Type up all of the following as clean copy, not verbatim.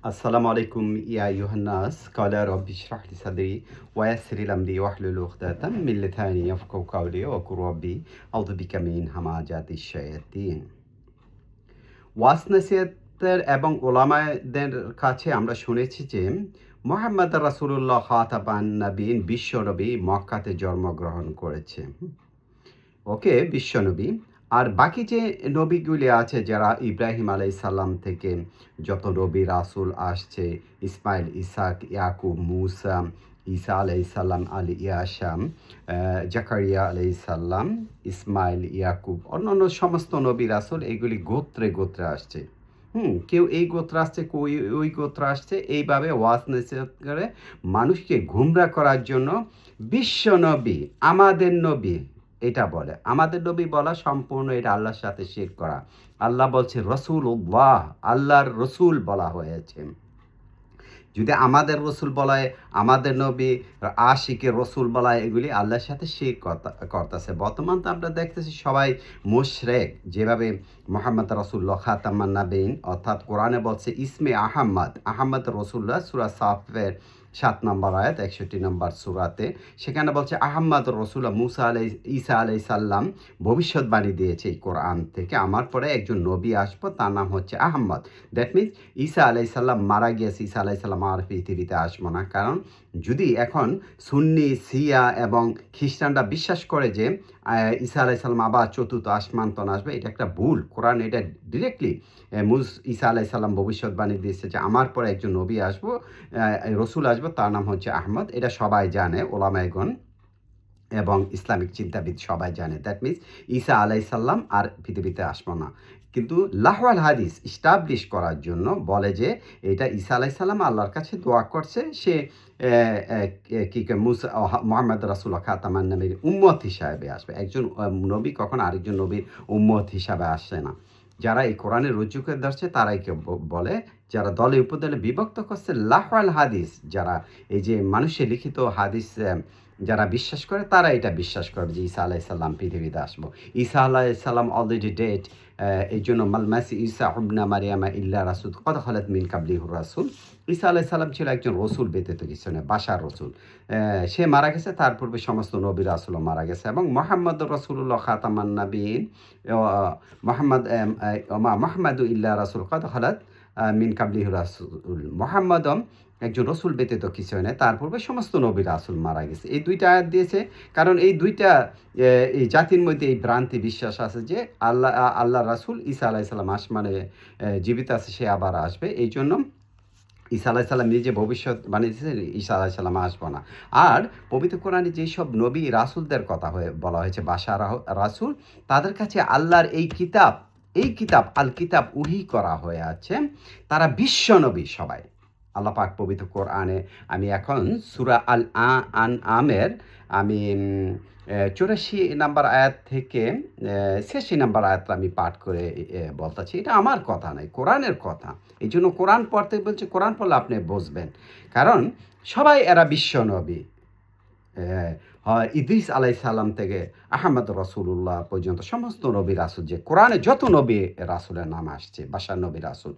আসসালামু আলাইকুম ইয়া ইউহান্নাস ক্বালা রাব্বি ইশরাহ লি সাদরি ওয়া ইয়াসসির লি আমরি ওয়াহলুল উকদাতাম মিন লিসানি ইয়াফকাহু কাওলি ওয়া কুর রাব্বি আউযু বিকা মিন হামাজাতিশ শায়াতিন। ওয়াজ নসিহতের এবং উলামাদের কাছে আমরা শুনেছি যে মুহাম্মদ রাসূলুল্লাহ খাতাবান নবীন বিশ্বনবী মক্কাতে জন্মগ্রহণ করেছে। ওকে বিশ্বনবী। আর বাকি যে নবীগুলি আছে যারা ইব্রাহিম আলাইসাল্লাম থেকে যত নবী রাসূল আসছে, ইসমাইল, ইসাক, ইয়াকুব, মূসা, ঈসা আলাইসাল্লাম, ইয়াসাম, জাকারিয়া আলাইসাল্লাম, ইসমাইল, ইয়াকুব, অন্যান্য সমস্ত নবী রাসূল এগুলি গোত্রে গোত্রে আসছে। কেউ এই গোত্রে আসছে, কেউ ওই গোত্রে আসছে। এইভাবে ওয়াজ নসিহত করে মানুষকে গুমরা করার জন্য বিশ্বনবী, আমাদের নবী এটা বলে। আমাদের নবী বলা সম্পূর্ণ এটা আল্লাহর সাথে শিরক করা। আল্লাহ বলছে রসুল্লাহ, আল্লাহর রসুল বলা হয়েছে। যদি আমাদের রসুল বলায়, আমাদের নবী আশিকের রসুল বলায়, এগুলি আল্লাহর সাথে শিরক করতেছে। বর্তমান তো আমরা দেখতেছি সবাই মুশরিক। যেভাবে মুহাম্মদ রাসূলুল্লাহ খাতামান নাবিয়িন, অর্থাৎ কোরআনে বলছে ইসমে আহাম্মদ, আহাম্মদ রসুল্লাহ, সূরা সাফের ৭ নম্বর আয়াত ৬১ নম্বর সূরাতে সেখানে বলছে আহাম্মদ রসুল্লাহ ঈসা আলাইসাল্লাম ভবিষ্যৎবাণী দিয়েছে এই কোরআন থেকে, আমার পরে একজন নবী আসবো, তার নাম হচ্ছে আহাম্মদ। দ্যাট মিনস ঈসা আলাইসাল্লাম মারা গিয়েছে, ঈসা আলাইসাল্লাম আর পৃথিবীতে আসবো না। কারণ যদি এখন সুন্নি, শিয়া এবং খ্রিস্টানরা বিশ্বাস করে যে ঈসা আলাইসাল্লাম আবার চতুর্থ আসমান্তন আসবে, এটা একটা ভুল। কোরআন এটা ডিরেক্টলি ঈসা আলাইসাল্লাম ভবিষ্যৎবাণী দিয়েছে যে আমার পরে একজন নবী আসবো, রসুল আসবো, তার নাম হচ্ছে আহমদ। এটা সবাই জানে, ওলামায়গণ এবং ইসলামিক চিন্তাবিদ সবাই জানে। দ্যাট মিনস ঈসা আলাইসাল্লাম আর পৃথিবীতে আসবো না। কিন্তু লাহওয়াল হাদিস ইস্টাবলিশ করার জন্য বলে যে এটা ঈসা আলাইসাল্লাম আল্লাহর কাছে দোয়া করছে, সে কি মোহাম্মদ রাসূলুল্লাহ খাতামান নবীর উম্মত হিসাবে আসবে। একজন নবী কখন আরেকজন নবীর উম্মত হিসাবে আসে না। যারা এই কোরআনের রুজুকে ধরছে তারাই বলে, যারা দলে উপদলে বিভক্ত করছে লাহওয়াল হাদিস, যারা এই যে মানুষের লিখিত হাদিস যারা বিশ্বাস করে তারা এটা বিশ্বাস করবে যে ঈসা আলাইসাল্লাম পৃথিবীতে আসবো। ঈসা আলাইসাল্লাম অলরেডি ডেড। এই জন্য মালমাসি ঈসা হুবনা মারিয়ামা ইল্লা রাসুল কদ খালাত মিন কাবলিহুর রাসুল। ঈসা আলাইসাল্লাম ছিল একজন রসুল ব্যতীত কিছু নয়, বাশার রসুল। সে মারা গেছে, তার পূর্বে সমস্ত নবী রাসুলও মারা গেছে। এবং মোহাম্মদ রসুল্লাহ খাতামান নাবিয়িন, মোহাম্মদ ইল্লা রাসুল কদ খালাত মিন কাবলিহুর রাসুল। মোহাম্মদম একজন রসুল ব্যতীত কিছু নয়, তার পূর্বে সমস্ত নবী রাসুল মারা গেছে। এই দুইটা আয়াত দিয়েছে কারণ এই দুইটা এই জাতির মধ্যে এই ভ্রান্তি বিশ্বাস আছে যে আল্লাহ রাসুল ঈসা আলাইসাল্লাম আসমানে জীবিত আছে, সে আবার আসবে। এই জন্য ঈসা আলাইসাল্লাম নিজে ভবিষ্যৎ বানিয়েছেন ঈসা আলাইসাল্লাম আসবো না। আর পবিত্র কোরআনে যেসব নবী রাসুলদের কথা বলা হয়েছে, বাশার রাসুল, তাদের কাছে আল্লাহর এই কিতাব আল কিতাব উহি করা হয়ে আছে। তারা বিশ্ব নবী সবাই। আল্লাহ পাক পবিত্র কোরআনে, আমি এখন সূরা আল আনআমের আমি ৮৪ নাম্বার আয়াত থেকে ৮৬ নাম্বার আয়াতটা আমি পাঠ করে বলতেছি। এটা আমার কথা নয়, কোরআনের কথা। এই জন্য কোরআন পড়তে বলছে, কোরআন পড়লে আপনি বুঝবেন। কারণ সবাই এরা বিশ্ব নবী। ইদ্রিস আলাইসাল্লাম থেকে আহমদ রসুল্লাহ পর্যন্ত সমস্ত নবী রাসুল, যে কোরআনে যত নবী রাসুলের নাম আসছে, বাশার নবী রাসুল,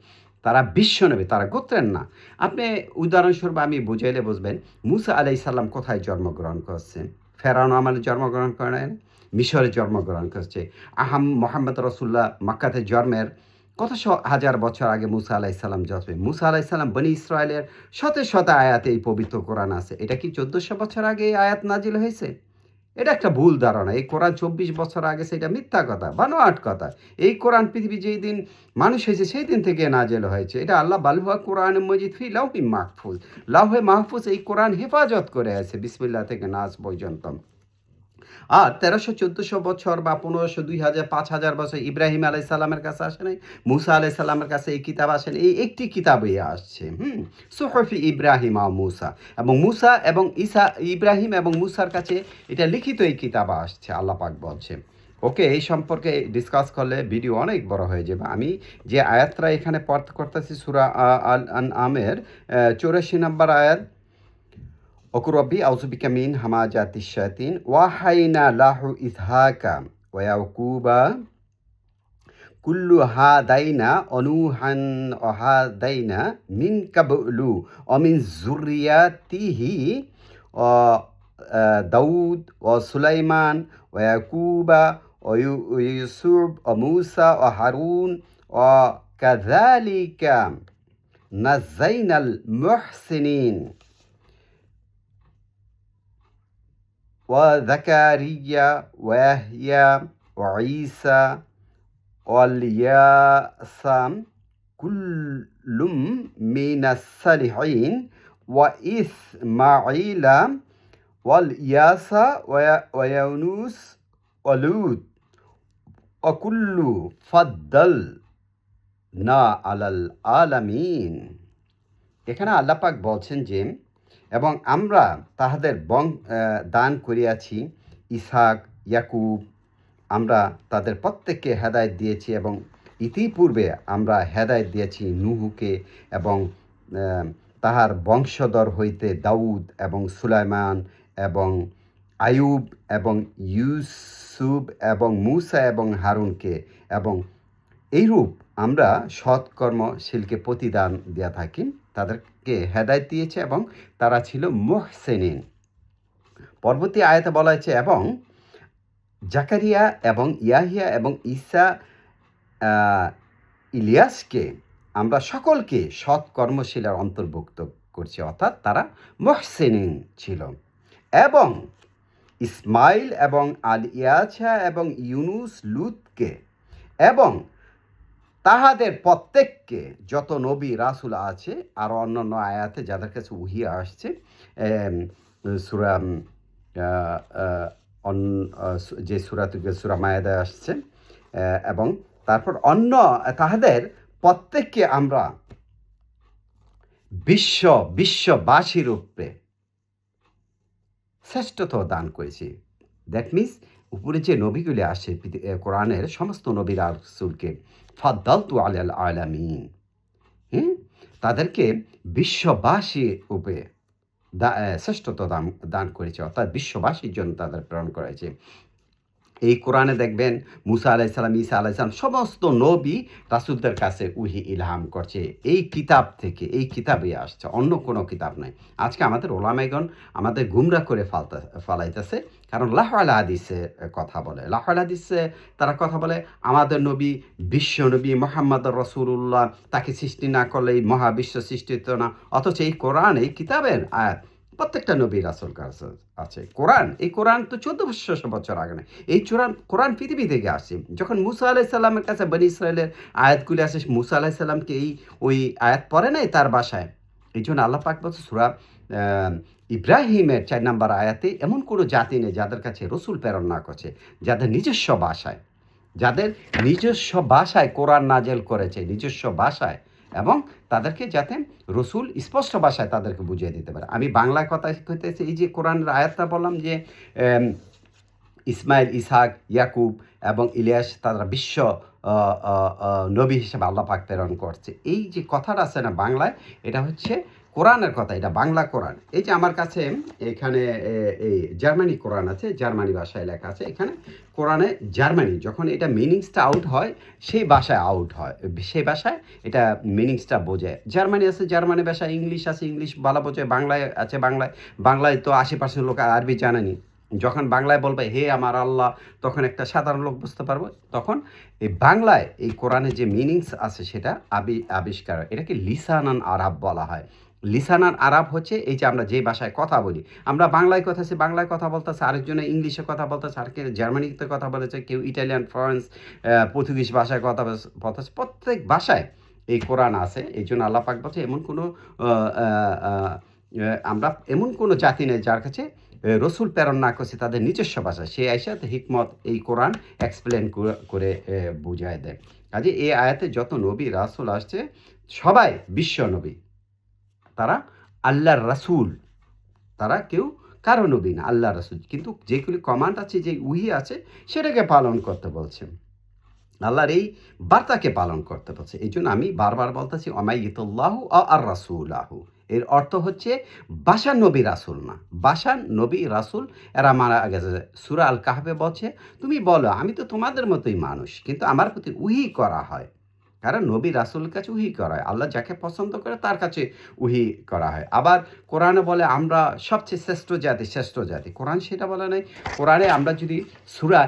তারা বিশ্ব নবী, তারা গোত্রের না। আপনি উদাহরণস্বরূপ আমি বুঝাইলে বুঝবেন, মুসা আলাইসাল্লাম কোথায় জন্মগ্রহণ করছেন? ফেরাউন আমলে জন্মগ্রহণ করেন, মিশরে জন্মগ্রহণ করছে। মোহাম্মদ রসুল্লাহ মক্কাতে জন্মের কত হাজার বছর আগে মুসা আলাইসাল্লাম জন্মে। মুসা আলাইসাল্লাম বনি ইসরায়েলের শতে শত আয়াতে এই পবিত্র কোরআন আছে। এটা কি ১৪০০ বছর আগে এই আয়াত নাজিল হয়েছে? এটা একটা ভুল ধারণা। এই কোরআন ২৪ বছর আগে, সেটা মিথ্যা কথা, বানোয়াট কথা। এই কোরআন পৃথিবী যেই দিন মানুষ হয়েছে সেই দিন থেকে নাজেল হয়েছে। এটা আল্লাহ বালহুয়া কোরআন মজিদ ফি লাউহি মাহফুজ, লাউহে মাহফুজ এই কোরআন হেফাজত করে আছে বিসমিল্লাহ থেকে নাস পর্যন্ত। আর ১৩০০-১৪০০ বছর বা ১৫০০, ২০০০, ৫০০০ বছর ইব্রাহিম আলাইসাল্লামের কাছে আসে নাই, মুসা আলাইসাল্লামের কাছে এই কিতাব আসেন। এই একটি কিতাবই আসছে, সুহফি ইব্রাহিম আর মুসা। এবং মুসা এবং ইব্রাহিম এবং মুসার কাছে এটা লিখিত এই কিতাব আসছে, আল্লাহ পাক বলছে। ওকে, এই সম্পর্কে ডিসকাস করলে ভিডিও অনেক বড় হয়ে যাবে। আমি যে আয়াতটা এখানে পাঠ করতেছি সূরা আল আনআমের ৮৪ নম্বর আয়াত, ওকুর রব্বি আউযু বিকা মিন হামাজাতিশ শায়াতিন ওয়াহাইনা লাহু ইসহাকা ওয়া ইয়াকুবা কুল্লু হাদাইনা অনুহান অহাদাইনা মিন কাবলু অমিন জুরিয়াতিহি ও দাউদ ও সুলাইমান ও ইয়াকুবা ও ইউসুফ ও মুসা ও হারুন ও কাযালিকা নাযাইনাল মুহসিনিন وزكريا ويحيى وعيسى والياسا كل من الصالحين وإسماعيل والياسا ويونس ولوط وكل فضلنا على العالمين এখানে আল্লাহ পাক বলছেন যে এবং আমরা তাহাদের দান করিয়াছি ইসহাক ইয়াকুব, আমরা তাদের প্রত্যেককে হেদায়েত দিয়েছি এবং ইতিপূর্বে আমরা হেদায়েত দিয়েছি নুহুকে এবং তাহার বংশধর হইতে দাউদ এবং সুলাইমান এবং আয়ুব এবং ইউসুফ এবং মুসা এবং হারুনকে, এবং এইরূপ আমরা সৎকর্মশীলকে প্রতিদান দিয়া থাকি। তাদেরকে হেদায়েত দিয়েছে এবং তারা ছিল মুহসিনিন। পরবর্তী আয়াতে বলা হয়েছে এবং জাকারিয়া এবং ইয়াহিয়া এবং ঈসা ইলিয়াসকে আমরা সকলকে সৎকর্মশীলের অন্তর্ভুক্ত করছি, অর্থাৎ তারা মুহসিনিন ছিল। এবং ইসমাইল এবং আল ইয়াছা এবং ইউনুস লুতকে এবং তাহাদের প্রত্যেককে যত নবী রাসুল আছে আর অন্যান্য আয়াতে যাদের কাছে উহি আসছে সূরা যে সূরা মায়েদা আসছে, এবং তারপর অন্য তাহাদের প্রত্যেককে আমরা বিশ্ববাসী রূপে শ্রেষ্ঠত্ব দান করেছি। দ্যাট মিনস উপরে যে নবীগুলি আসছে কোরআনের সমস্ত নবী রাসূলকে ফাদ্দালতু আলাল আলামিন, তাদেরকে বিশ্ববাসী রূপে শ্রেষ্ঠত্ব দান করেছে, অর্থাৎ বিশ্ববাসীর জন্য তাদের প্রেরণ করেছে। এই কোরআনে দেখবেন মুসা আলাইসালাম, ঈসা আলাইসালাম সমস্ত নবী রাসূলদের কাছে উহি ইলহাম করছে। এই কিতাব থেকে, এই কিতাবে আসছে, অন্য কোনো কিতাব নাই। আজকে আমাদের ওলামাইগণ আমাদের গুমরা করে ফালাইতেছে, কারণ লাহওয়াল হাদিসে কথা বলে, লাহওয়াল হাদিসে তারা কথা বলে আমাদের নবী বিশ্ব নবী মুহাম্মদ রাসূলুল্লাহ, তাকে সৃষ্টি না করলে এই মহাবিশ্ব সৃষ্টি হতো না। অথচ এই কোরআন, এই কিতাবের আয়াত প্রত্যেকটা নবী রাসূল কাছে আছে। এই কোরআন তো 1400 বছর আগে না, এই কোরআন পৃথিবী থেকে আসছে। যখন মুসা আলাইসাল্লামের কাছে বনী ইসরায়েলের আয়াতগুলি আসে, মুসা আলাইসাল্লামকে ওই আয়াত পড়ে নাই তার ভাষায়। এই জন্য আল্লাহ পাক বলছে সূরা ইব্রাহিমের 4 নম্বর আয়াতে, এমন কোনো জাতি নেই যাদের কাছে রসুল প্রেরণ না করছে, যাদের নিজস্ব ভাষায় কোরআন নাজেল করেছে, নিজস্ব ভাষায়, এবং তাদেরকে যাতে রসুল স্পষ্ট ভাষায় তাদেরকে বুঝিয়ে দিতে পারে। আমি বাংলায় কথা কইতেছি, এই যে কোরআনের আয়াতটা বললাম যে ইসমাইল, ইসহাক, ইয়াকুব এবং ইলিয়াস তারা বিশ্ব নবী হিসেবে আল্লাহ পাক প্রেরণ করছে। এই যে কথাটা আছে না বাংলায়, এটা হচ্ছে কোরআনের কথা, এটা বাংলা কোরআন। এই যে আমার কাছে এখানে এই জার্মানি কোরআন আছে, জার্মানি ভাষায় লেখা আছে। এখানে কোরআনে জার্মানি যখন এটা মিনিংসটা আউট হয়, সেই ভাষায় আউট হয়, সেই ভাষায় এটা মিনিংসটা বোঝায়। জার্মানি আছে জার্মানি ভাষায়, ইংলিশ আছে ইংলিশ ভালো বোঝায়, বাংলায় আছে বাংলায় তো আশেপাশের লোক আরবি জানেনি। যখন বাংলায় বলবে হে আমার আল্লাহ, তখন একটা সাধারণ লোক বুঝতে পারবো। তখন এই বাংলায় এই কোরআনে যে মিনিংস আছে সেটা আবিষ্কার, এটাকে লিসানান আরাব বলা হয়। লিসানান আরাব হচ্ছে এই যে আমরা যে ভাষায় কথা বলি, আমরা বাংলায় কথা বলতেছে, আরেকজনে ইংলিশে কথা বলতেছে, আর কেউ জার্মানিতে কথা বলেছে, কেউ ইটালিয়ান, ফ্রান্স, পর্তুগিজ ভাষায় কথা বলতেছে। প্রত্যেক ভাষায় এই কোরআন আছে। এই জন্য আল্লাহ পাক বলছে আমরা এমন কোনো জাতি নেই যার কাছে রসুল প্রেরণ না করছে তাদের নিজস্ব ভাষা। সেই আয়াতে হিকমত এই কোরআন এক্সপ্লেন করে বুঝায় দেয়। কাজে এই আয়াতে যত নবী রাসূল আসছে সবাই বিশ্ব নবী, তারা আল্লাহর রাসূল, তারা কেউ কারো নবী না, আল্লাহর রাসূল। কিন্তু যেগুলি কমান্ড আছে, যে উহি আছে, সেটাকে পালন করতে বলছেন, আল্লাহর এই বার্তাকে পালন করতে বলছে। এই জন্য আমি বারবার বলতেছি অমাইয়িতুল্লাহু আর রাসূলাহু, এর অর্থ হচ্ছে বাশার নবী রাসূল না। বাশার নবী রাসূল এরা মারা গেছে। সূরা আল কাহফে বলছে, "তুমি বলো, আমি তো তোমাদের মতোই মানুষ। কিন্তু আমার প্রতি ওহী করা হয়।" কারণ নবী রাসূলের কাছে ওহী করা হয়। আল্লাহ যাকে পছন্দ করে তার কাছে ওহী করা হয়। আবার কোরআনে বলে আমরা সবচেয়ে শ্রেষ্ঠ জাতি, শ্রেষ্ঠ জাতি। কোরআন সেটা বলে নাই। কোরআনে আমরা যদি সূরা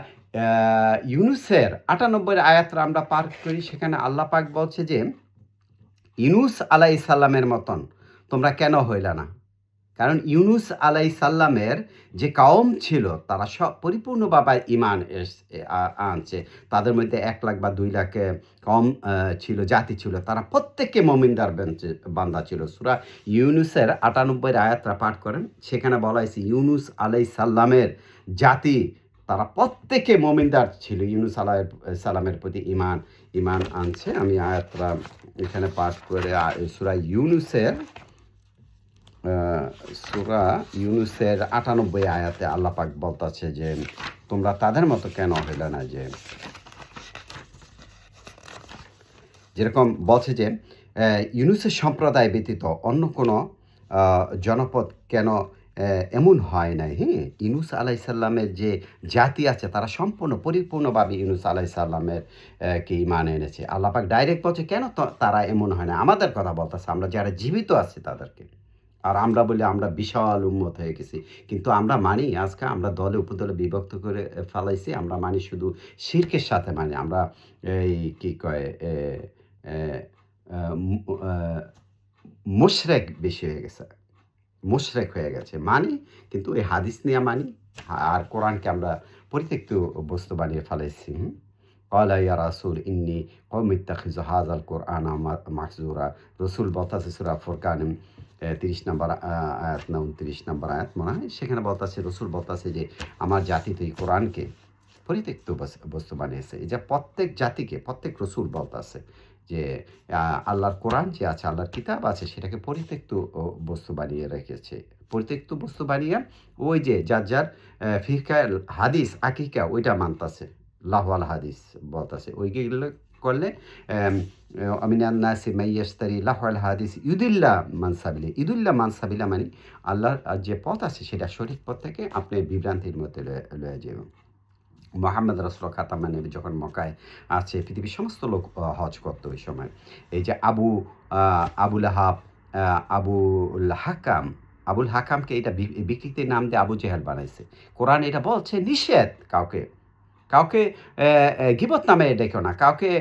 ইউনুসের ৯৮ আয়াতটা আমরা পাঠ করি, সেখানে আল্লাহ পাক বলছে যে, "ইউনুস আলাইহিস সালামের মতন তোমরা কেন হইলা না?" কারণ ইউনুস আলাইহিস সালামের যে কওম ছিল তারা সব পরিপূর্ণভাবে ঈমান আনছে। তাদের মধ্যে ১,০০,০০০ বা ২,০০,০০০ কওম ছিল, জাতি ছিল। তারা প্রত্যেকে মুমিনদার বান্দা ছিল। সূরা ইউনুসের ৯৮ আয়াতটা পাঠ করেন। সেখানে বলা হয়েছে ইউনুস আলাইহিস সালামের জাতি তারা প্রত্যেকে মুমিনদার ছিল। ইউনুস সালামের প্রতি ঈমান আনছে। আমি আয়াতটা এখানে পাঠ করে সূরা ইউনুসের সূরা ইউনুসের ৯৮ আয়াতে আল্লাহ পাক বলতাছে যে, তোমরা তাদের মতো কেন হইলে না, যে যেরকম বলছে যে ইউনুসের সম্প্রদায় ব্যতীত অন্য কোনো জনপদ কেন এমন হয় নাই, হ্যাঁ? ইউনুস আলাইহিস সালামের যে জাতি আছে তারা সম্পূর্ণ পরিপূর্ণভাবে ইউনুস আলাইহিস সালামের কে ঈমান এনেছে। আল্লাহ পাক ডাইরেক্ট বলছে কেন তারা এমন হয় না? আমাদের কথা বলতেছে, আমরা যারা জীবিত আছি তাদেরকে। আর আমরা বলি আমরা বিশাল উম্মত হয়ে গেছি। কিন্তু আমরা মানি আজকে আমরা দলে উপদলে বিভক্ত করে ফেলাইছি। আমরা মানি শুধু শিরকের সাথে মানি। আমরা এই কি কয় এ আ মু আ মুশরিক বেশি হয়ে গেছে। মুশরিক হয়ে গেছে। মানি কিন্তু এই হাদিস নিয়ে মানি। আর কোরআনকে আমরা পরিত্যক্ত বস্তু বানিয়ে ফেলাইছি। ক্বালা ইয়া রাসূল ইন্নী কওমি ইত্তাখিযু হাযাল কুরআনা মাহজুরা। রাসূল বলতাছে সূরা ফুরকান ৩০ নম্বর আয়াত না ২৯ নম্বর আয়াত মনে হয়। সেখানে বলতাছে, রাসূল বলতাছে যে, আমার জাতি তো এই কোরআনকে পরিত্যক্ত বস্তু বানিয়েছে। এই যে প্রত্যেক জাতিকে প্রত্যেক রাসূল বলতাছে যে আল্লাহর কোরআন যে আছে, আল্লাহর কিতাব আছে সেটাকে পরিত্যক্ত বস্তু বানিয়ে রেখেছে। পরিত্যক্ত বস্তু বানিয়ে ওই যে যার ফিরকায় হাদিস আকিকা ওইটা মানতাছে। লাহওয়াল হাদিস বলতাছে। ওইগুলো করলে আমিনান নাসি মান ইয়াশতারি লাহওয়াল হাদিস ইউদিল্লা মান সাবিলি। ইউদিল্লা মান সাবিলা মানে আল্লাহর যে পথ আছে সেটা সঠিক পথ থেকে আপনি বিভ্রান্তির মধ্যে লয়ে যাবেন। মোহাম্মদ রাসূল খাতামুন নবী যখন মক্কায় আছে, পৃথিবীর সমস্ত লোক হজ করত ওই সময়। এই যে আবুল আহাব, আবুল হাকাম, আবুল হাকামকে এটা বিকৃতির নাম দিয়ে আবু জেহেল বানাইছে। কোরআন এটা বলছে নিষেধ কাউকে গীবত নামে ডেকো না, কাউকে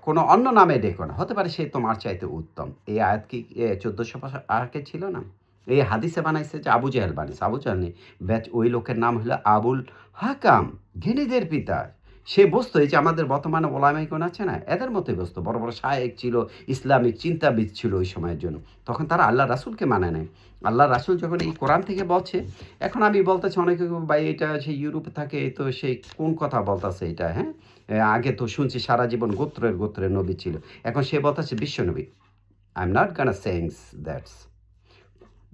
কোনো অন্য নামে ডেকো না। হতে পারে সে তোমার চাইতে উত্তম। এই আয়াত কি ১৪০০ আগে ছিল না? এই হাদিসে বানাইছে যে আবু জেহেল বানাইছে। আবু জেহেল নেই, ওই লোকের নাম হলো আবুল হাকাম, জ্ঞানীদের পিতা। সে বসতো এই যে আমাদের বর্তমানে ওলামাইগণ আছে না, এদের মতোই বসতো। বড় বড় শায়েখ ছিল, ইসলামিক চিন্তাবিদ ছিল ওই সময়ের জন্য। তখন তারা আল্লাহ রাসূলকে মানে নাই। আল্লাহ রাসূল যখন এই কোরআন থেকে বলছে, এখন আমি বলতেছি অনেকে ভাই এটা সে ইউরোপে থাকে তো সে কোন কথা বলতেছে এটা, হ্যাঁ? আগে তো শুনছি সারা জীবন গোত্রের নবী ছিল। এখন সে বলতেছে বিশ্বনবী। I am not gonna sayings that's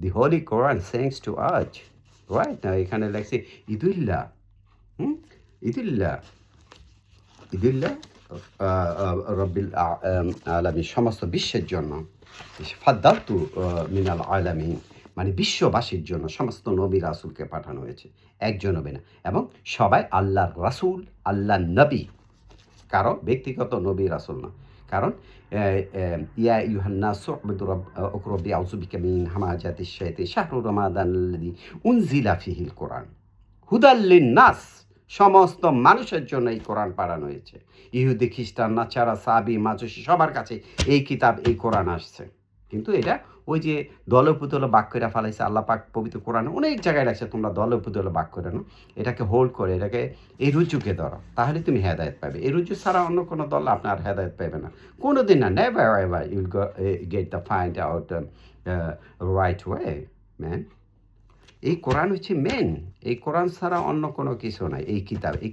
the Holy Quran sayings to us, right? Now এখানে লেখছে ইদুল্লাহ, ইদুল্লাহ, ইদুল্লাহ রব্বিল আলামিন, সমস্ত বিশ্বের জন্য। ফাদ্দালতু মিনাল আলামিন মানে বিশ্ববাসীর জন্য সমস্ত নবী রাসূলকে পাঠানো হয়েছে। একজন নবী না, এবং সবাই আল্লাহর রাসূল, আল্লাহর নবী, কারো ব্যক্তিগত নবী রাসূল না। কারণ ইয়া আইয়ুহান নাসু উবুদু রাব্বাকুম আউযু বিকা মিন হামাযাতিশ শায়াতিন শাহরু রমাদানাল্লাযী উনজিলা ফিহিল কোরআন হুদাল লিন-নাস, সমস্ত মানুষের জন্য এই কোরআন পাঠানো হয়েছে। ইহুদি, খ্রিস্টান, নাছারা, সাবি, মাজুসি সবার কাছে এই কিতাব, এই কোরআন আসছে। কিন্তু এটা ওই যে দলে উপদলে ভাগ করে ফেলাইছে আল্লাহ পাক পবিত্র কোরআনে অনেক জায়গায় রাখছে, তোমরা দলে উপদলে ভাগ করে নাও, এটাকে হোল্ড করে, এটাকে এই রুজুকে ধরো, তাহলে তুমি হেদায়েত পাবে। এই রুজু ছাড়া অন্য কোনো দল আপনার হেদায়েত পাবে না, কোনো দিন না। Never ever Yule get the find out right way, man. এই কোরআন হচ্ছে মেন। এই কোরআন ছাড়া অন্য কোনো কিছু নাই। এই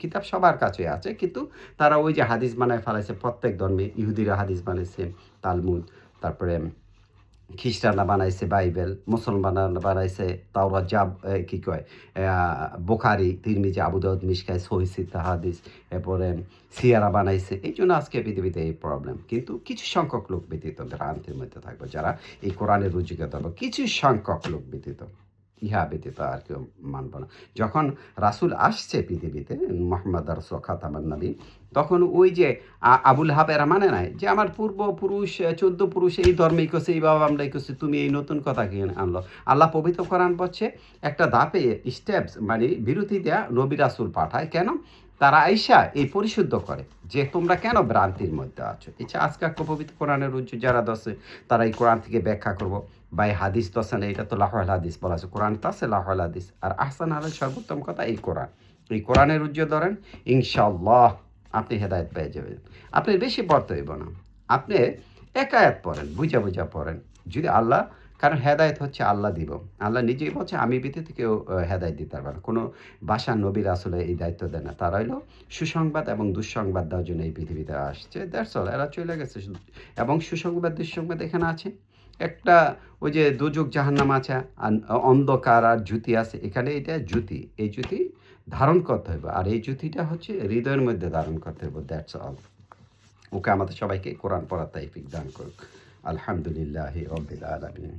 কিতাব সবার কাছে আছে, কিন্তু তারা ওই যে হাদিস বানায় ফেলাইছে প্রত্যেক ধর্মে। ইহুদিরা হাদিস বানাইছে তালমুদ, তারপরে খ্রিস্টানরা বানাইছে বাইবেল, মুসলমানরা বানাইছে তাওরাত, কি কয়? বুখারী, তিরমিজি, আবু দাউদ, মিশকায়, সহিহ সিত্তা হাদিস, এরপরে সিয়ারা বানাইছে। এইজন্য আজকে পৃথিবীতে এই প্রবলেম। কিন্তু কিছু সংখ্যক লোক ব্যতীত ভ্রান্তির মধ্যে থাকবে, যারা এই কোরআনের রুচিকে ধরবে। কিছু সংখ্যক লোক ব্যতীত, ইহা ব্যতীত আর কেউ মানব না। যখন রাসূল আসছে পৃথিবীতে, মুহাম্মদ রাসূল খাতামান নবী, তখন ওই যে আবুল আহাব এরা মানে নাই যে আমার পূর্বপুরুষ ১৪ পুরুষ এই ধর্মেই করছে, এইভাবে আমরাই করছি, তুমি এই নতুন কথা কি আনলো? আল্লাহ পবিত্র কোরআন বলছে একটা ধাপে স্টেপস মানে বিরতি দেয়া নবী রাসূল পাঠায়। কেন? তারা আইসা এই পরিশুদ্ধ করে যে তোমরা কেন ভ্রান্তির মধ্যে আছো। এছা আজকে একটা পবিত্র কোরআনের রুজু যারা দছে, তারা এই কোরআন থেকে ব্যাখ্যা করব। বা এই হাদিস তো আছে না, এটা তো লাহল হাদিস বলা আছে, কোরআন তো আছে লাহল হাদিস। আর আহসান আল সর্বোত্তম কথা এই কোরআন। এই কোরআনের উজ্জ্ব ধরেন, ইনশাআল্লাহ আপনি হেদায়েত পেয়ে যাবেন। আপনি বেশি পড়তে হইব না। আপনি এক আয়াত পড়েন, বুঝা বুঝা পড়েন। যদি আল্লাহ, কারণ হেদায়েত হচ্ছে আল্লাহ দিব। আল্লাহ নিজেই বলছে আমি ব্যতীত কেউ হেদায়েত দিতে পারবে না। কোনো বাশার নবী রাসূল এই দায়িত্ব দেয় না। তারা হইলো সুসংবাদ এবং দুঃসংবাদ দেওয়ার জন্য এই পৃথিবীতে আসছে। That's all. এরা চলে গেছে। এবং সুসংবাদ দুঃসংবাদ এখানে আছে। একটা ওই যে দোজখ জাহান্নাম আছে, আর অন্ধকার আর জ্যোতি আছে। এখানে এটা জ্যোতি। এই জ্যোতি ধারণ করতে হবে। আর এই জ্যোতিটা হচ্ছে হৃদয়ের মধ্যে ধারণ করতে হবে। That's all. ওকে আমাদের সবাইকে কোরআন পড়ার তৌফিক দান করুক। আলহামদুলিল্লাহি রাব্বিল আলামিন।